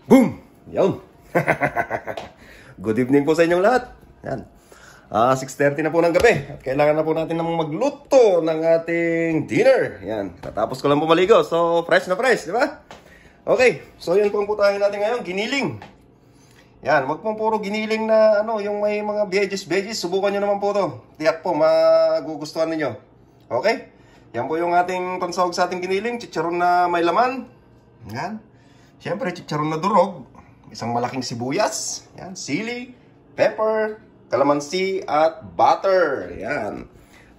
Boom! Yun. Good evening po sa inyong lahat. Yan. 6:30 na po ng gabi. At kailangan na po natin namang magluto ng ating dinner. Yan. Katapos ko lang pumaligo. So, fresh na fresh, di ba? Okay. So, yan po ang putahin natin ngayon. Giniling. Yan. Wag pong puro giniling na yung may mga veggies. Subukan nyo naman po to. Tiyak po, magugustuhan ninyo. Okay? Yan po yung ating pansahog sa ating giniling. Chicharon na may laman. Yan. Siyempre, chicharon na durog, isang malaking sibuyas, yan, sili, pepper, kalamansi, at butter. Yan.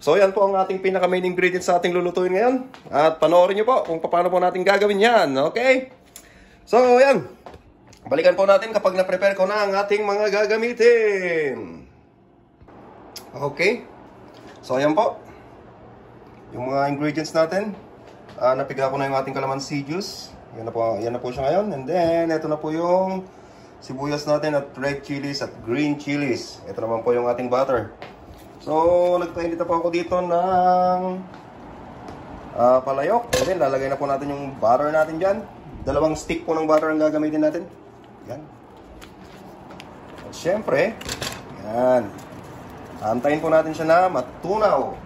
So, yan po ang ating pinaka-main ingredients sa ating lulutuin ngayon. At panoorin nyo po kung paano po natin gagawin yan. Okay? So, yan. Balikan po natin kapag na-prepare ko na ang ating mga gagamitin. Okay? So, yan po. Yung mga ingredients natin. Napiga ko na yung ating kalamansi juice. Yan na po siya ngayon. And then, ito na po yung sibuyas natin at red chilies at green chilies. Ito naman po yung ating butter. So, nagpainit na po ako dito ng palayok. And then, lalagay na po natin yung butter natin dyan. 2 stick po ng butter ang gagamitin natin. Yan. At syempre, yan. Antayin po natin siya na matunaw.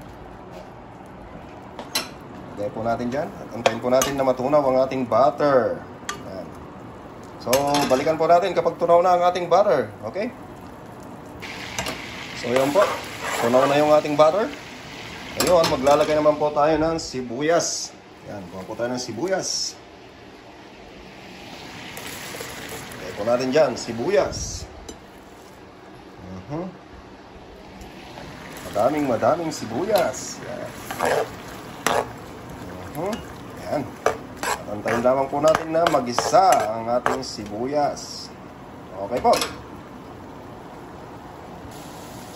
Lagay po natin dyan. At antayin po natin na matunaw ang ating butter. Yan. So, balikan po natin kapag tunaw na ang ating butter. Okay? So, yan po. Tunaw na yung ating butter. Ngayon, maglalagay naman po tayo ng sibuyas. Yan. Buwan po tayo ng sibuyas. Lagay po natin dyan. Sibuyas. Madaming sibuyas. Yan. Yan. At antayin lamang po natin na mag-isa ang ating sibuyas. Okay po.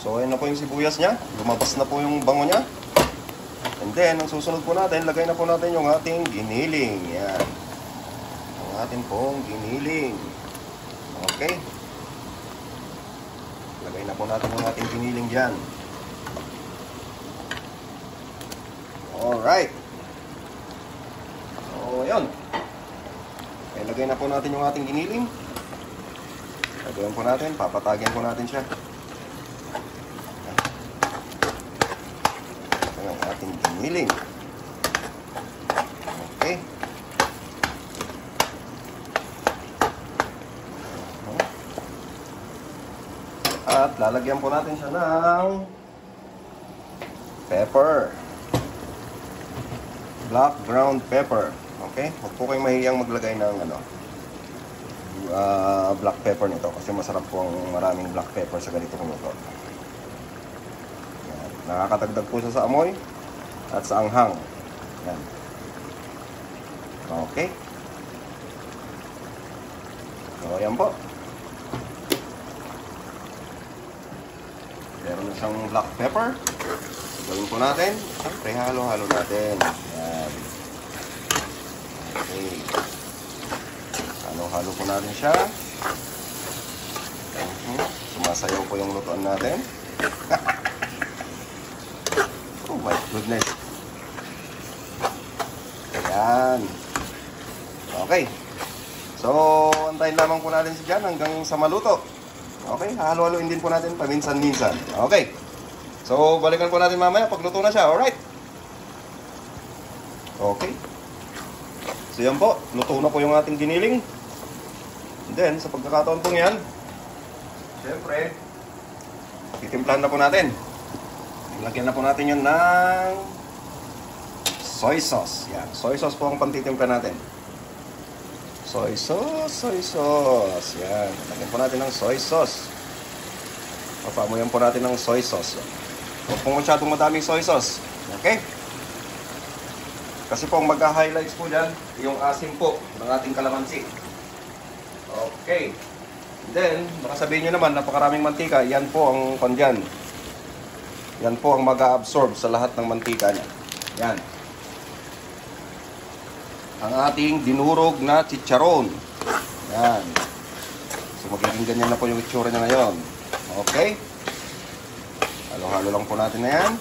So, ayan na po yung sibuyas niya. Lumabas na po yung bango niya. And then, ang susunod po natin, lagay na po natin yung ating giniling. Yan. Ang ating pong giniling. Okay. Lagay na po natin yung ating giniling dyan. Alright. So, yun. Okay, lagay na po natin yung ating giniling. Lagyan po natin, papatagyan po natin siya. Ito yung ating giniling. Okay. At lalagyan po natin siya ng pepper. Black ground pepper. Okay? Huwag po kayong mahihiyang maglagay ng black pepper nito kasi masarap po ang maraming black pepper sa ganito kung ito. Yan. Nakakatagdag po siya sa amoy at sa anghang. Yan. Okay. So, ayan po. Meron na siyang black pepper. Gawin po natin. Siyempre, halo-halo natin. Yan. Okay. Halo-halo po natin siya. Sumasayaw po yung lutuan natin. Oh my goodness. Ayan. Okay. So, antayin lamang po natin siya dyan hanggang sa maluto. Okay. Halo-haloin din po natin paminsan-minsan. Okay. So, balikan po natin mamaya pag luto na siya. Alright. Okay. So, yan po. Luto na po yung ating giniling. And then, sa pagkakataon po yan, syempre, titimplahan na po natin. Lagyan na po natin yun ng soy sauce. Yan. Soy sauce po ang pantitimpla natin. Soy sauce. Yan. Lagyan po natin ng soy sauce. Papamuyan po natin ng soy sauce. Huwag po masyadong madaming soy sauce. Okay? Kasi po ang magka-highlights po dyan, yung asim po ng ating kalamansi. Okay. Then, baka sabihin nyo naman, napakaraming mantika. Yan po ang pandyan. Yan po ang mag-absorb sa lahat ng mantika niya. Yan. Ang ating dinurog na chicharon. Yan. So, magiging ganyan na po yung itsura niya ngayon. Okay? Halo-halo lang po natin na yan.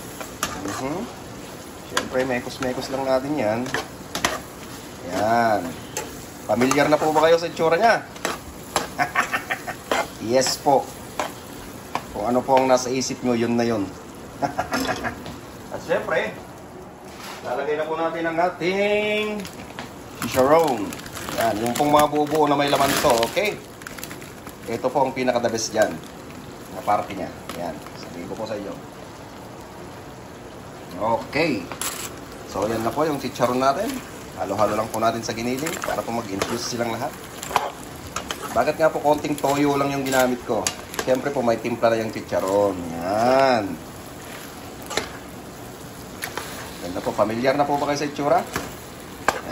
Siyempre, mekos-mekos lang natin yan. Yan. Pamilyar na po ba kayo sa itsura niya? Yes po. Kung ano po ang nasa isip nyo, yun na yun. At syempre, lalagay na po natin ang ating chicharron. Yan, yung pong mga buo na may laman to, okay? Ito po ang pinaka-the best dyan. Na parte niya. Yan, sabihin ko po sa inyo. Okay. So, yan na po yung chicharon natin. Halo-halo lang po natin sa giniling para po mag-infuse silang lahat. Bakit nga po konting toyo lang yung ginamit ko? Siyempre po may timpla na yung chicharon. Yan. Ganda po. Familiar na po ba kayo sa itsura?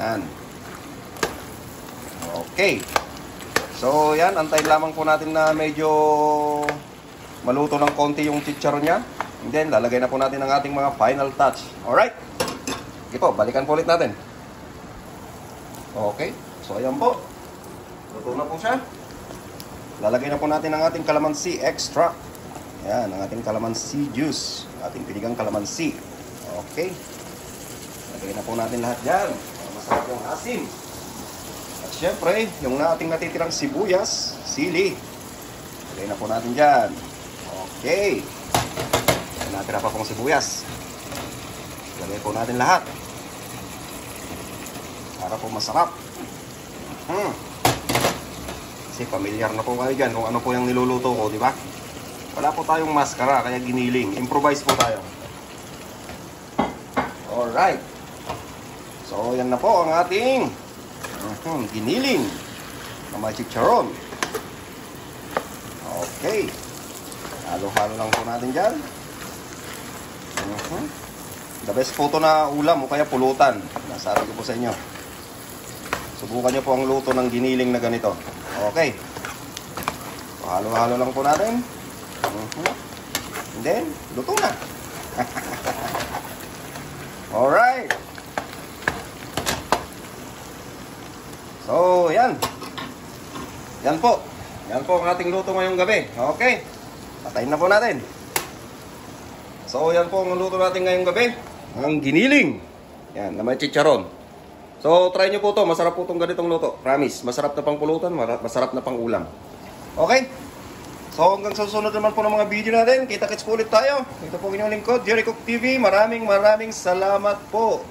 Yan. Okay. So, yan. Antayin lamang po natin na medyo maluto ng konti yung chicharon niya. And then, lalagay na po natin ang ating mga final touch. Alright. Okay po. Balikan po ulit natin. Okay. So, ayan po. Luto na po siya. Lalagay na po natin ang ating calamansi extract. Yan. Ang ating calamansi juice. Ating pinigang calamansi. Okay. Lagay na po natin lahat dyan. Masarap yung asim. At syempre, yung ating natitirang sibuyas, sili. Lagay na po natin dyan. Okay. Natira pa pong sibuyas. Lagay po natin lahat. Para po masarap. Kasi familiar na po kayo dyan kung ano po yung niluluto ko, di ba? Wala po tayong maskara, kaya giniling. Improvise po tayo. Alright. So, yan na po ang ating giniling na may chicharon. Okay. Halo-halo lang po natin dyan. The best po ito na ulam o kaya pulutan. Nasabi ko po sa inyo. Subukan nyo po ang luto ng giniling na ganito. Okay. So, halo-halo lang po natin. And then, luto na. Alright. So, yan. Yan po. Yan po ang ating luto ngayong gabi. Okay. Patayin na po natin. So, yan po ang luto natin ngayong gabi. Ang giniling. Yan, na may chicharon. So, try nyo po to. Masarap po itong ganitong luto. Promise. Masarap na pang pulutan. Masarap na pang ulam. Okay? So, hanggang sa susunod naman po ng mga video natin. Kita-kits po ulit tayo. Ito po inyong lingkod, Jerry Cook TV. Maraming salamat po.